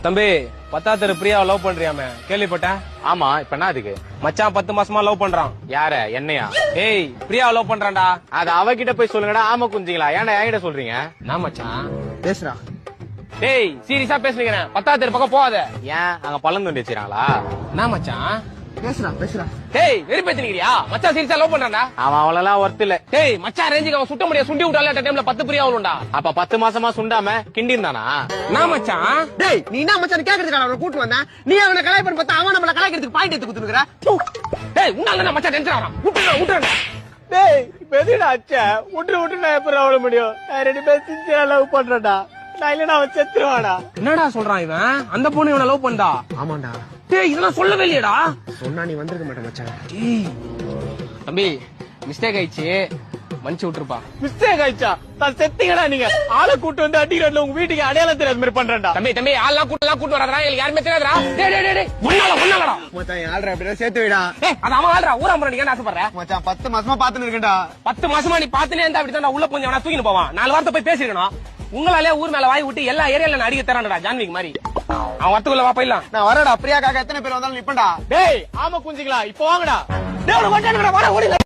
தம்பி 10th பிரியாவை love பண்றியாமே கேள்விப்பட்டேன். ஆமா, இப்ப என்ன அதுக்கு? மச்சான் 10 மாசமா லவ் பண்றான். யார? என்னையா? ஏய் பிரியாவை லவ் பண்றான்டா. அது அவகிட்ட போய் சொல்லுங்கடா. ஆமா குஞ்சிங்களா? ஏன்டா என்கிட்ட சொல்றீங்க? நான் மச்சான் பேசுறா. டேய் சீரியஸா பேசுறீங்க. 10th பக்கம் போகாத. ஏன் அங்க பள்ளம் தோண்டி வச்சிருக்காங்களா? நான் மச்சான் பேசுறா. டேய் வெறுப்பேத்துறீங்கயா? மச்சான் சீரியஸா லவ் பண்றான்டா. அவன் அவ்வளவு ஒர்த் இல்ல. டேய் மச்சான் ரேஞ்சுக்கு அவன் சுட்ட முடியாது. சுண்டி விட்டால டைம்ல 10 பிரியா வரும்டா. அப்ப 10 மாசமா சுண்டாம கிண்டி இருந்தானா? நான் மச்சான் டேய் நீ என்ன மச்சான் கேக்குறதுக்கு அவனை கூட்டு வந்த? நீ அவனை கலாய் பண்ணி பார்த்தா அவன் நம்மள கலாய்க்கிறதுக்கு பாயிண்ட் எடுத்து குடுத்துறா. டேய் உன்னால நான் மச்சான் டென்ஷன் ஆறான். விட்டுறா. டேய் இப்ப எதுடா அச்சா? விட்டு நான் எப்ப அவள முடியும்? நான் 2 பேரும் சின்சியரா லவ் பண்றடா. நான் இல்லனா அவன் செத்துருவாடா. என்னடா சொல்றான் இவன்? அந்த பொண்ணு இவனை லவ் பண்ணா? ஆமாண்டா. டேய் இதெல்லாம் சொல்லவே இல்லையடா. சொன்னா நீ வந்திருக்க மாட்டே மச்சான். டேய் தம்பி மிஸ்டேக் ஆயிடுச்சு, மன்னிச்சு விட்டுருப்பா. மிஸ்டேக் ஆயிச்சா? நான் செத்தீங்கடா நீங்க. ஆளை கூட்டு வந்து அடிக்கிறதுல உங்க வீட்டுக்கு அடையாளம் தெரியாத மாதிரி பண்றேன்டா. தம்பி ஆள்லாம் கூட்டு வராதடா. எனக்கு யாருமே தெரியாதுடா. டேய் ஒண்ணாலடா. மச்சான் என் ஆள்ற அப்படியே சேர்த்து விடா. ஏய் அது அவன் ஆள்றா. ஊரா முறை நீங்க ஆசைப்படுற? மச்சான் 10 மாசமா பாத்துன்னு இருக்கேன்டா. 10 மாசமா நீ பாத்துனே இருந்தா அப்படிதான் உள்ள கொஞ்சம் அவனா தூக்கிட்டு போவான். 4 வாரத்தை போய் பேசிருக்கணும். உங்களாலே ஊர் மேல வாய் விட்டு எல்லா ஏரியால நான் அடிக்க தரான்டா ஜான்விக் மாதிரி. அவன் வரத்துக்குள்ள வா போயிடலாம். நான் வரடா. பிரியாக்காக எத்தனை பேர் வந்தாலும் நிப்பண்டா. டேய் ஆமா குஞ்சிங்களா? இப்போ வாங்கடா. டேய் வாடா ஓடி